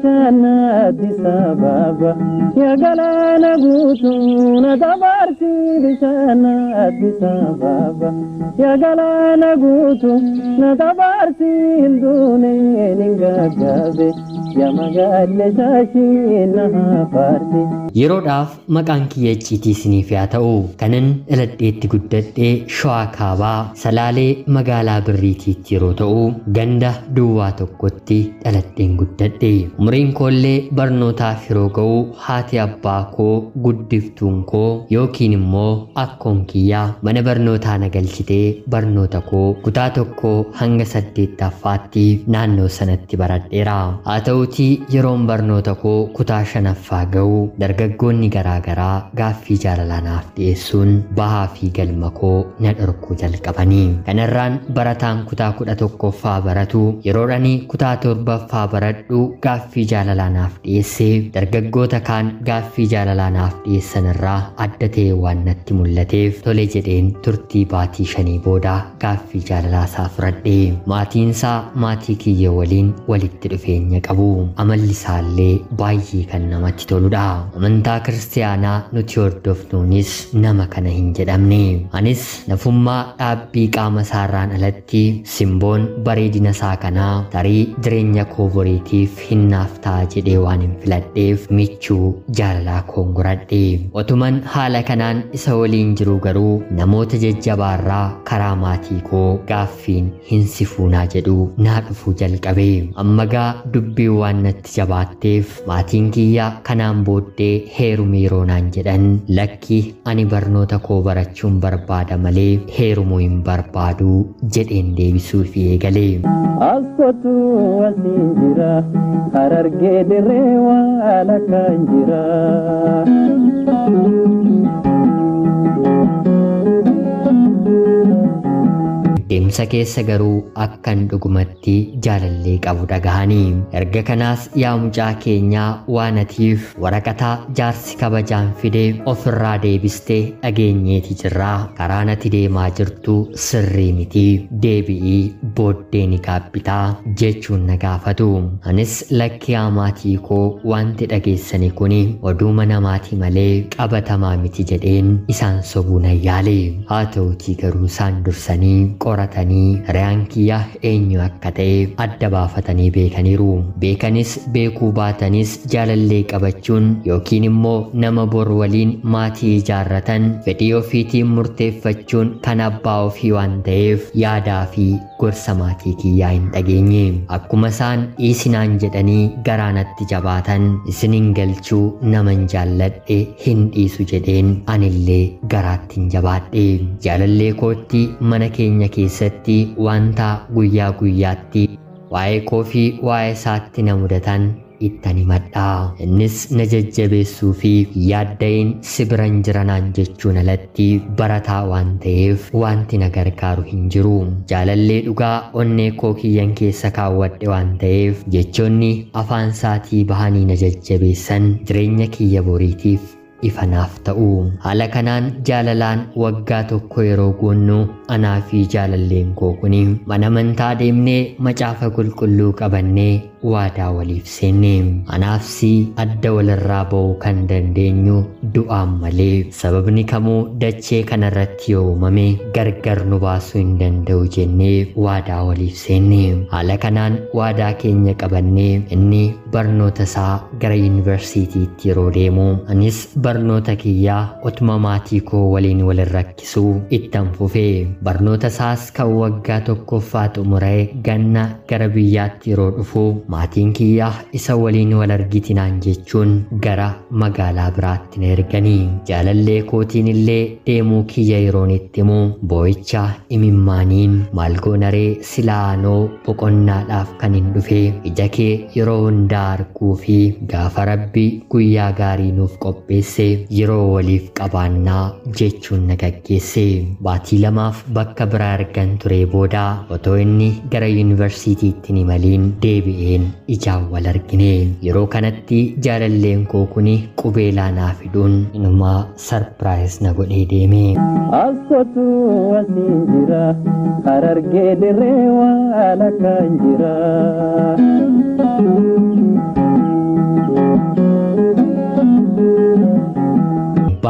bashana disababa ya galana gutuna dabarsi bishana disababa ya galana gutuna dabarsi hindune ningagabe ya magalle shashina parti yerodhaaf maqaan kiyya icciitii isiniif yaa ta'u kanan dhaladheetti guddadhee Shawaa Kaabaa Salaalee magaalaa Birriitiitti yeroo ta'u ganda duwwaa tokkotti dhaladheen guddadhe. Umriin koollee barnootaaf yeroo ga'u haati abbaa koo guddiftuun koo yookiin immoo akkoon kiyyaa mana barnootaa na galchitee barnoota koo kutaa tokkoo hanga 8ffaatti naannoo sanatti baradheera. Haa ta'uutii yeroon barnoota koo kutaa 5ffaa ga'u dargaggoonni garaagaraa gaaffii jaalalaa naaf dhiyeessuun bahaa fi galma koo na dhorkuu jalqabanii. Kanarraan barataan kutaa 11ffaa baratu yeroodhanii kutaa 7ffaa baradhu gaaffii jaalalaa naaf dhiyeessee dargaggoota kaan gaaffii jaalalaa naaf dhiyeessanirraa adda ta'e waan natti mul'ateef tole jedheen turtii baatii 5 booda gaaffii jaalalaa isaa fudhadhe. Maatiinsaa maatii kiyya waliin walitti dhufeenya qabu. Amalli isaallee baay'ee kan namatti toludha. Amantaa kiristaanaa nuti hordofnuunis nama kana hin jedhamne. Anis nafummaa dhaabbii qaama isaarraan alatti simboon bareedina isaa kanaa tarii jireenya koo boriitiif hinnaaf ta'a jedhee waan hin filadheef michuu jaalalaa koon godhadhe. Otuman haala kanaan isa waliin jiru garuu namoota jajjabaarraa karaa maatii koo gaaffiin hin si fuunaa jedhu naa dhufuu jalqabe. Ammagaa dubbii waan natti jabaatteef maatiin kiyya kanaan booddee heerumeeroo naan jedhan lakki ani barnoota koo barachuun barbaada malee heerumuu hin barbaadu jedheen deebisuuf eegale. Askotu wasiin jira harargee dirree waan akkaan jira. Deemsa keessa garuu akkan dhugumatti jaalallee qabu dhagahanii. Erga kanaas yaa mucaa keenyaa waan atiif waraqataa jaarsi kabajaan fidee ofirraa deebistee dhageenyeeti jirraa karaan ati deemaa jirtu sirrii miti deebi'ii booddee ni gaabbitaa jechuun na gaafatu. Anis lakki yaa maatii koo wanti dhageessani kuni oduma namaati malee qabatamaa miti jedheen isaan sobuu na yaale. Haa ta'utii garuu isaan dursanii qoratanii riyaan kiyya eenyu akka ta'e adda baafatanii beekaniiru. Beekanis beekuu baatanis jaalallee qabachuun yookiin immoo nama bor waliin maatii ijaarratan fedhii ofiitiin murteeffachuun kan abbaa ofii waan ta'eef yaadaa fi gorsa maatii kiyyaa hin dhageenye. Akkuma isaan dhiisinaan jedhanii garaanatti jabaatan isinin galchuu naman jaalladhe hin dhiisu jedheen anillee garaatti hin jabaadhe. Jaalallee kootti mana keenya keessatti wanta guyyaa guyyaatti waa'ee koo fi waa'ee isaatti na mudatan ittani madhaa. Innis na jajjabeessuu fi yaadda'een si biran jiranaan jechuun alatti barataa waan ta'eef wanti na gargaaru hin jiru. Jaalallee dhugaa onnee koo kiyyan keessa kaawwadhe waan ta'eef jechoonni afaan isaatii bahanii na jajjabeessan jireenya kiyya boriitiif ifanaaf ta'u. Haala kanaan jaalalaan waggaa tokko yeroo goonnu anaa fi jaalalleen koo kuni mana amantaa deemnee macaafa qulqulluu qabannee waadaa waliif seenne. Anaafsi adda walirraa ba'uu kan dandeenyu du'aan malee sababni kamuu dachee kanarratti yoo uumame gargar nu baasuu hin danda'u jennee waadaa waliif seenne. Haala kanaan waadaa keenya qabannee inni barnoota isaa gara yuunivarsiitiitti yeroo deemu anis barnoota kiyyaa utuma maatii koo waliin walin rakkisuu ittan fufee. Barnoota isaas kan waggaa tokkoffaa xumuree ganna gara biyyaatti yeroo dhufu maatiin kiyyaa isa waliin wal argitinaan jechuun gara magaalaa biraatti na erganii. Jaalallee kootiin illee deemuu kiyya yeroon itti himu boo'icha imimmaaniin maal goonaree silaanoo boqonnaadhaaf kan hin dhufe ija kee yeroo hundaa arguu fi gaafa rabbi guyyaa gaarii nuuf qopheesse yeroo waliif qabaannaa jechuun na gaggeesse. Baatii lamaaf bakka biraa argan ture booda otoo inni gara yuunivarsiitiitti ni maliin deebi'een ijaan wal argine. Yeroo kanatti jaalalleen koo kuni qubeelaa naa fiduun inumaa sarpiraayis na godhee deeme. Askotu wasiin jira harargee dirree waan akkaan jira.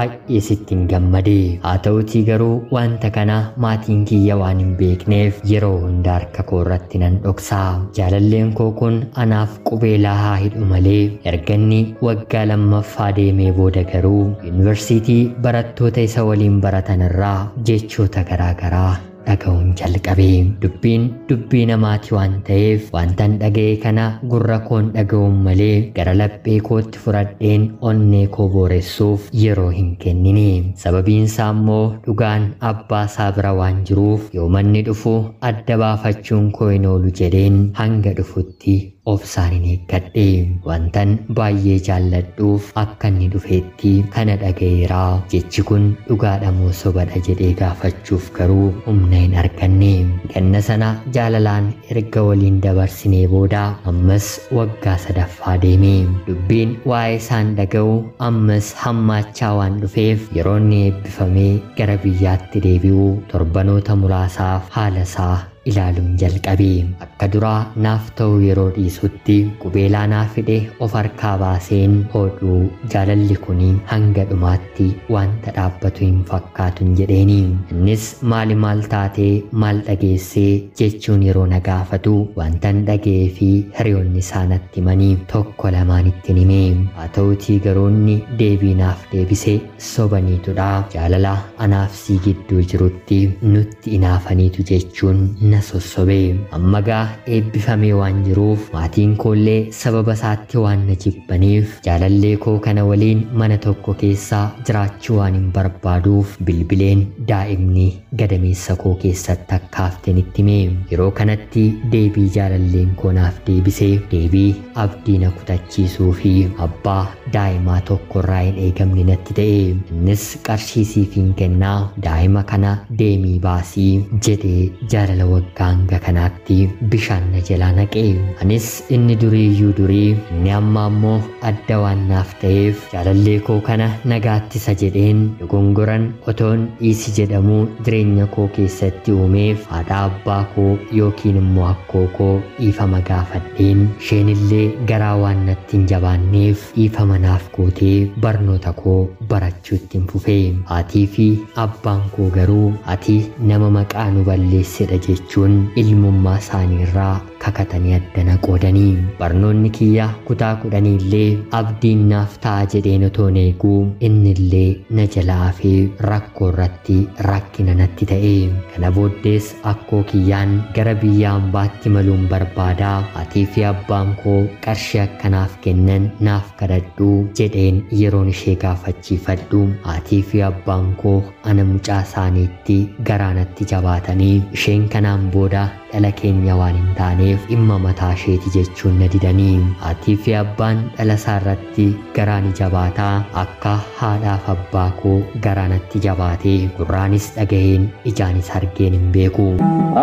baay'ee sittiin gammade. Haa ta'utii garuu wanta kana maatiin kiyya waan hin beekneef yeroo hunda harka koo irratti nan dhoksaa. Jaalalleen koo kun anaaf qubeelaa haa hidhu malee erganni waggaa lammaffaa deemee booda garuu yuunivarsiitii barattoota isa waliin baratan irraa jechoota garaagaraa dhaga'uun jalqabe. Dubbiin dubbii namaati waan ta'eef wantan dhaga'e kana gurra koon dhaga'uun malee gara laphee kootti fudhadheen onnee koo booressuuf yeroo hin kennine. Sababiin isaa immoo dhugaan abbaa isaa bira waan jiruuf yoo manni dhufu adda baafachuun koo hin oolu jedheen hanga dhufutti obsaan hin eeggadhe. Wantan baay'ee jaalladhuuf akka inni dhufeetti kana dhaga'eera. Jechi kun dhugaadha moo sobadha jedhee gaafachuuf garuu humna hin arganne. Ganna sana jaalalaan erga waliin dabarsinee booda ammas waggaa sadaffaa deeme. Dubbiin waa'ee isaan dhaga'u ammas hammaachaa waan dhufeef yeroo inni eebbifamee gara biyyaatti deebi'u torbanoota muraasaaf haala isaa ilaaluun jalqabe. Akka duraa naaf ta'u yeroo dhiisutti qubeelaa naaf fide of harkaa baaseen hodhuu jaalalli kuni hanga dhumaatti wanta dhaabbatu hin fakkaatun jedheeni. Innis maal taatee maal dhageessee jechuun yeroo na gaafatu wantan dhaga'ee fi hiriyoonni isaa natti himanii tokko lamaan ittiin hime. Haa ta'utii garuu inni deebii naaf deebise sobaniitudha. Jaalala anaaf sii gidduu jirutti nutti inaafaniitu jechuun na sossobee. Ammagaa eebbifamee waan jiruuf maatiin koollee sababa isaatti waan na jibbaniif jaalallee koo kana waliin mana tokko keessa jiraachuu waan hin barbaaduuf bilbileen daa'imni gadameessa koo keessatti akka hafte nitti hime. Yeroo kanatti deebii jaalalleen koo naaf deebise deebii abdii na kutachiisuu fi abbaa daa'imaa tokko irraa hin eegamne natti ta'e. Innis qarshii siifin kennaa daa'ima kana deemii baasii jedhee jaalala waggaa hanga kanaatti bishaan na jalaa naqe. Anis inni duriiyyuu durii inni amma ammoo adda waan naaf ta'eef jaalallee koo kana nagaattisa jedheen dogongoran otoon dhiisi jedhamuu jireenya koo keessatti uumeef haadha abbaa koo yookiin immoo akkoo koo dhiifama gaafadheen isheenillee garaa waan natti hin jabaanneef dhiifama naaf gootee barnoota koo barachuutti hin fufe. Haatii fi abbaan koo garuu ati nama maqaa nu balleessedha jechuun ilmummaa isaanii irraa kakatanii addana qoodanii. Barnoonni kiyya kutaa 10 illee abdiin naaf ta'a jedheen otoon eeguu innillee na jalaa hafee rakkoo irratti rakkina natti ta'e. Kana booddees akkoo kiyyaan gara biyya ambaatti maluun barbaadaa haatii fi abbaan koo qarshii akkanaaf kennan naaf kadhadhu jedheen yeroon ishee gaafachiifadhu haatii fi abbaan koo ana mucaa isaaniitti garaanatti jabaatanii isheen kanaan booda dhala keenya waan hin taaneef dhimma mataa isheeti jechuun na didanii. Haatii fi abbaan dhala isaa irratti garaani jabaataa akka haadhaaf abbaa koo garaanatti jabaatee gurraanis dhagaheen ijaanis argeen hin beeku.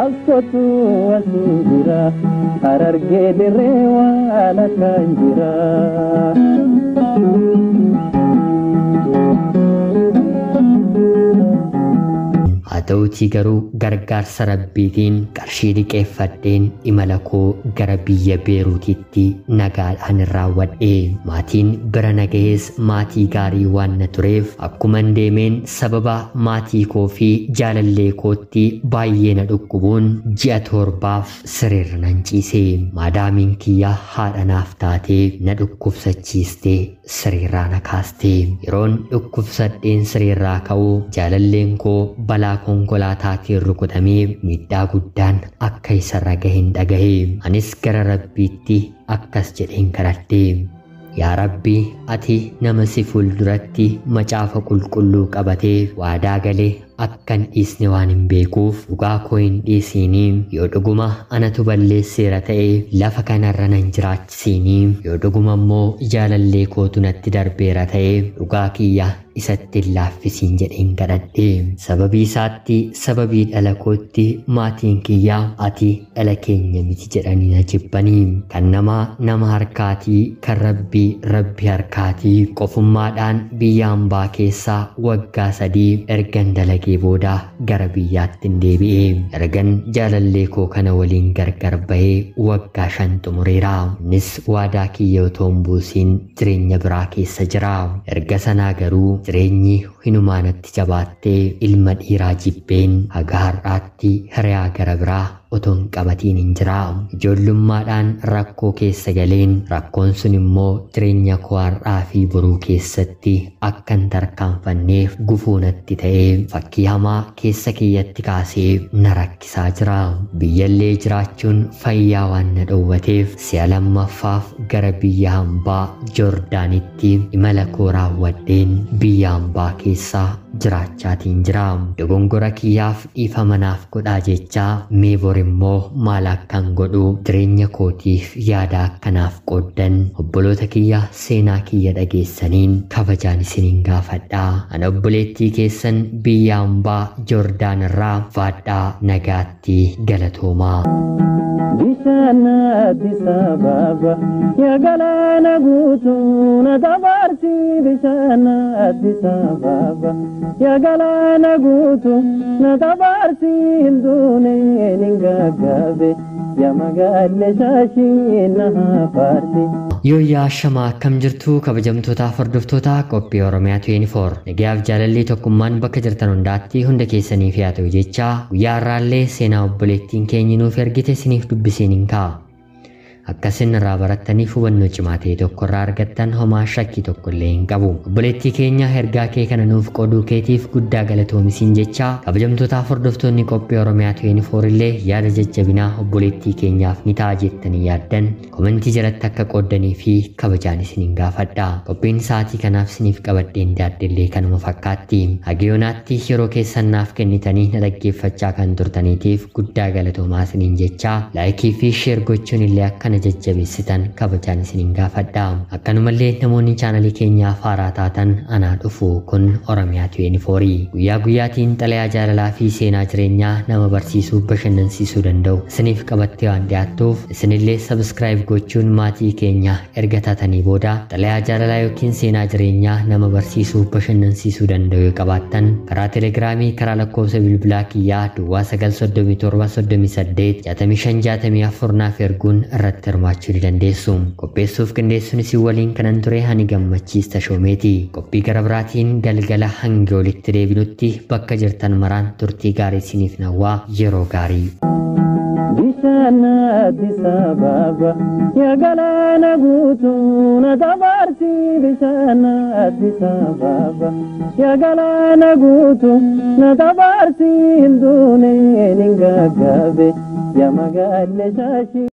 Akkootu asii jira harargee dirree waan akkaan jira. Haa ta'utii garuu gargaarsa rabbiitiin qarshii liqeeffadheen imala koo gara biyya Beeruutitti nagaadhaan raawwadhe. Maatiin bira nagahees maatii gaarii waan na tureef akkuman deemeen sababa maatii koo fi jaalallee kootti baay'ee na dhukkubuun ji'a 7 sirriirra nan ciise. Maadaamiin kiyya haadha naaf taatee na dhukkubsachiistee sirriirraa na kaaste. Yeroon dhukkubsadheen sirriirraa ka'uu jaalalleen koo balaa konkolaataatiin rukutamee miidhaa guddaan akka isarra gahin dhagahe. Anis gara rabbiitti akkas jedheen kadhadhe. Yaa Rabbi, ati nama si fuulduratti macaafa qulqulluu qabatee waadaa galee akkan dhiisne waan hin beekuuf dhugaa koo hin dhiisinii. Yoo dhuguma anatu balleesseera ta'e lafa kanarra nan jiraachisiinii. Yoo dhuguma immoo jaalallee kootu natti darbeera ta'e dhugaa kiyya isatti hin laaffisiin jedheen kadhadhe. Sababii isaatti sababii dhala kootti maatiin kiyyaa ati dhala keenya miti jedhanii na jibbanii. Kan namaa nama harkaatii kan rabbii harkaatii. Qofummaadhaan biyya hambaa keessaa waggaa 3 ergan dalage dalagee booda gara biyyaatti deebi'e. Ergan jaalallee koo kana waliin gargar bahee waggaa 5 xumureera. Innis waadaa kiyya otoo hin buusiin jireenya biraa keessa jira. Erga sanaa garuu jireenyi hinumaanatti jabaattee ilma dhiiraa jibbeen haga har'aatti hiriyaa gara biraa oton qabatiin hin jira. Ijoollummaadhaan rakkoo keessa galeen rakkoon sun immoo jireenya koo har'aa fi boruu keessatti akkan tarkaanfanneef gufuu natti ta'ee fakkii hamaa keessa kiyyatti kaasee na rakkisaa jira. Biyyallee jiraachuun fayyaa waan na dhowwateef si'a lammaffaaf gara biyya hambaa Joordaanitti imala koo raawwadheen biyya hambaa keessa jiraachaatiin jira. Dogongora kiyyaaf dhiifama naaf godhaa jechaa mee bor immoo maal akkan godhu jireenya kootiif yaada akkanaaf qooddan obboloota kiyya seenaa kiyya dhageessaniin kabajaan isiniin gaafadha. Ana obboleettii keessan biyya hambaa Joordaan irraa faadhaa nagaatti galatoomaa. Bishana Addis Ababa ya galana guutuuna dabarsi. Bishana Addis Ababa ya galana guutuuna dabarsi. Hinduuneen hin gaggaabe ya magaalee shaashina hafaarti. Yooyyaa shamaa akkam jirtu kabajamtoota hordoftoota qophii Oromiyaa 24. Nagaaf jaalallee tokkummaan bakka jirtan hundaatti hunda keessaniif yaa ta'u jecha guyyaa har'aallee seenaa obboleettiin keenya nuuf ergite isiniif dubbiseen hin ka'a. Akkasin irraa barattaniif hubannoo cimaa ta'e tokko irraa argattan homaa shakkii tokko illee hin qabu. Obboleettii keenya ergaa kee kana nuuf qooduu keetiif guddaa galatoomisiin jecha kabajamtoota hordoftoonni qophii Oromiyaa 24 illee yaada jajjabinaa obboleettii keenyaaf ni ta'a jettanii yaaddan komentii jalatti akka qooddanii fi kabajaan isiniin gaafadha. Qophiin sa'aatii kanaaf isiniif qabadheen daaddellee kanuma fakkaatti. Hagayoonaatti yeroo keessan naaf kennitanii na dhaggeeffachaa kan turtaniitiif guddaa galatoomaa isiniin jecha laayikii fi sheer gochuun illee akkana jajjabeessitan kabajaan isiniin gaafadha. Akkanumallee namoonni chaanalii keenyaaf haaraa taatan anaa dhufu kun Oromiyaa 24 guyyaa guyyaatiin xalayaa jaalalaa fi seenaa jireenyaa nama barsiisuu bashannansiisuu danda'u isiniif qabattee waan dhiyaattuuf isinillee subscribe gochuun maatii keenya erga taatanii booda xalayaa jaalalaa yookiin seenaa jireenyaa nama barsiisuu bashannansiisuu danda'u yoo qabaattan karaa telegiraamii karaa lakkoofsa bilbilaa kiyyaa duwwaa 937386564 naaf erguun irratti hirmaachuu ni dandeessu. Qopheessuuf qindeessuun isin waliin kanan ture ani gammachiista shoomeeti. Qophii gara biraatiin galgala hanga walitti deebinutti bakka jirtan maraan turtii gaarii isiniif nawwaa yeroo gaarii. Bishana Addis Ababa ya galana guutuuna dabarsi. Bishana Addis Ababa ya galana guutuuna dabarsi. Hinduuneen hin gaggaabe ya magaalee shaashii.